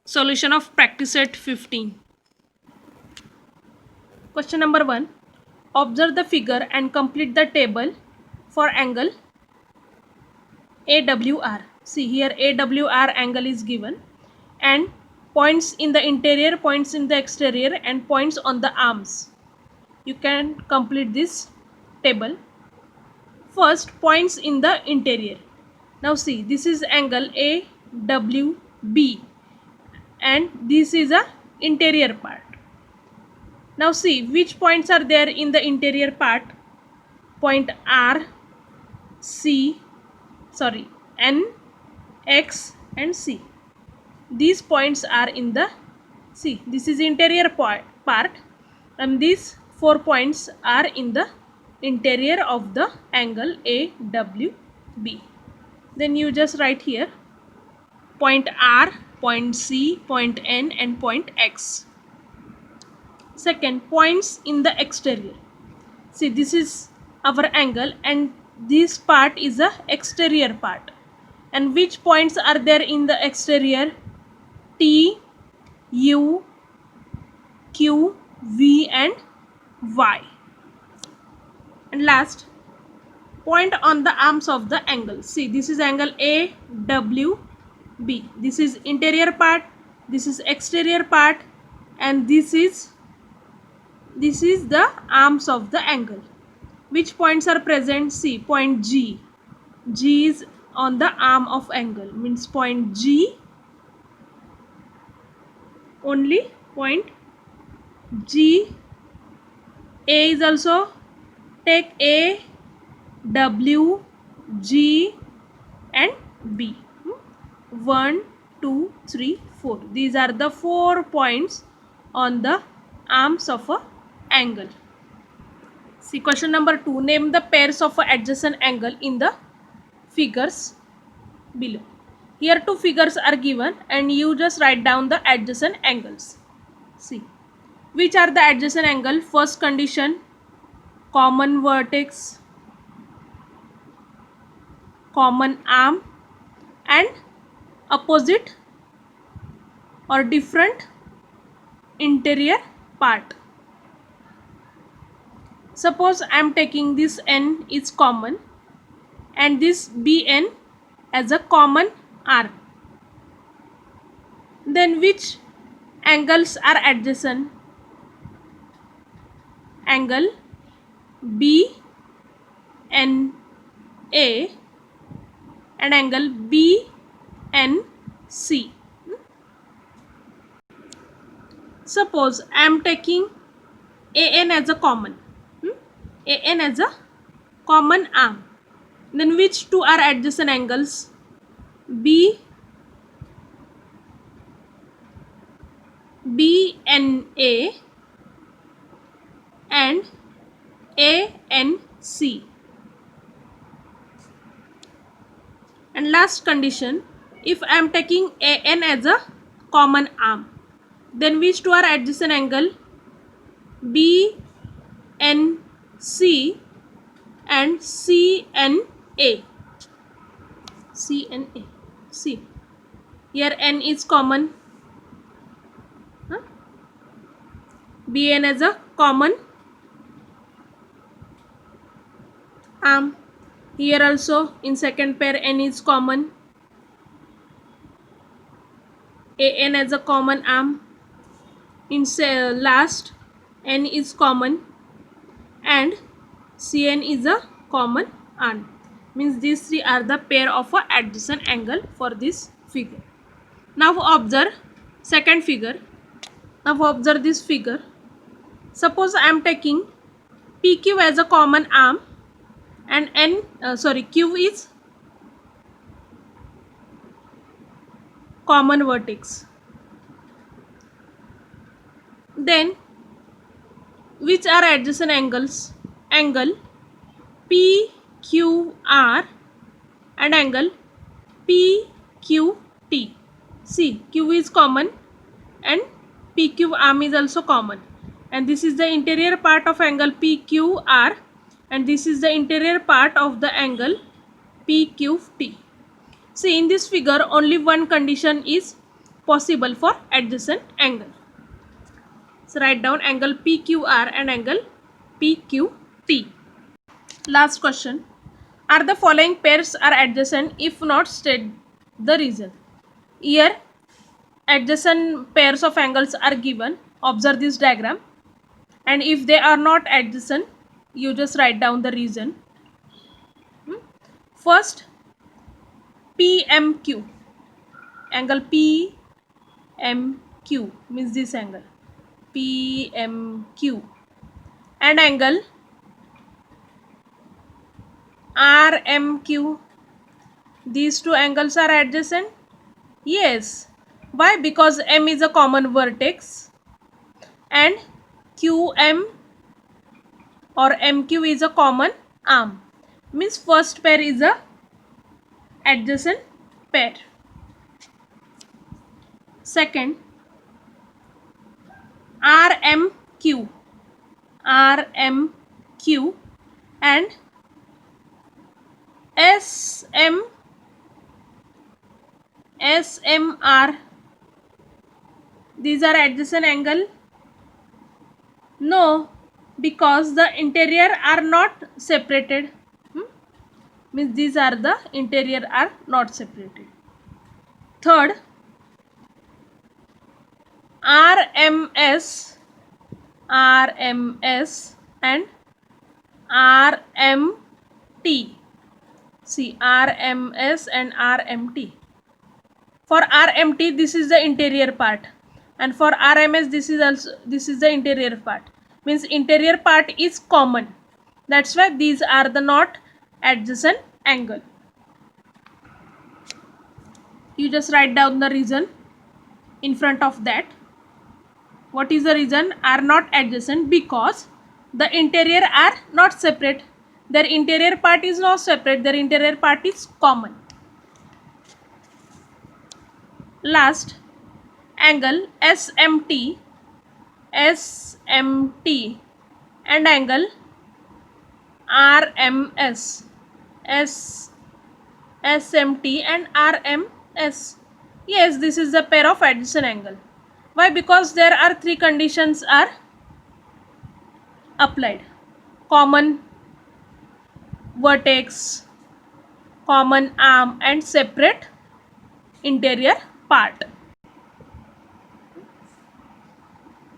Solution of practice set 15. Question number 1. Observe the figure and complete the table for angle AWR. See here AWR angle is given and points in the interior, points in the exterior and points on the arms. You can complete this table. First, points in the interior. Now see, this is angle AWB and this is a interior part. Now see which points are there in the interior part. Point R, C, N, X and C. These points are in the C. This is interior part and these 4 points are in the interior of the angle AWB. Then you just write here point R, point C, point N and point X. Second, points in the exterior. See, this is our angle and this part is the exterior part. And which points are there in the exterior? T, U, Q, V and Y. And last, point on the arms of the angle. See, this is angle AWB. This is interior part, this is exterior part and this is the arms of the angle. Which points are present? See, point G. G is on the arm of angle, means point G, only point G. A is also, take A, W, G and B. 1, 2, 3, 4. These are the 4 points on the arms of a angle. See question number 2. Name the pairs of adjacent angle in the figures below. Here 2 figures are given and you just write down the adjacent angles. See which are the adjacent angle. First condition, common vertex, common arm and opposite or different interior part. Suppose I am taking this N is common and this BN as a common arm. Then which angles are adjacent? Angle BNA and angle BNC. Suppose I am taking AN as a common. AN as a common arm. Then which 2 are adjacent angles? BNA and ANC. And last condition, if I am taking AN as a common arm, then which 2 are adjacent angle? BNC and CNA. CNA. See, here N is common. BN as a common arm. Here also in second pair N is common. AN as a common arm. In last N is common and CN is a common arm. Means these 3 are the pair of a adjacent angle for this figure. Now observe second figure. Now observe this figure. Suppose I am taking PQ as a common arm and Q is common vertex. Then which are adjacent angles? Angle PQR and angle PQT. See, Q is common and PQ arm is also common. And this is the interior part of angle PQR and this is the interior part of the angle PQT. See, in this figure only one condition is possible for adjacent angle. So write down angle PQR and angle PQT. Last question. Are the following pairs are adjacent? If not, state the reason. Here adjacent pairs of angles are given. Observe this diagram. And if they are not adjacent, you just write down the reason. First, PMQ. Angle PMQ means this angle. PMQ. And angle RMQ. These two angles are adjacent? Yes. Why? Because M is a common vertex and QM or MQ is a common arm. Means first pair is a adjacent pair. Second, RMQ and SMR. These are adjacent angle? No, because the interior are not separated. Means these are the interior are not separated. Third, RMS and RMT. See, RMS and RMT. For RMT, this is the interior part, and for RMS, this is the interior part. Means interior part is common. That's why these are the not adjacent angle. You just write down the reason in front of that. What is the reason? Are not adjacent because the interior are not separate. Their interior part is not separate. Their interior part is common. Last, angle SMT and angle RMS. SMT and RMS. Yes, this is the pair of adjacent angle. Why? Because there are three conditions are applied. Common vertex, common arm and separate interior part.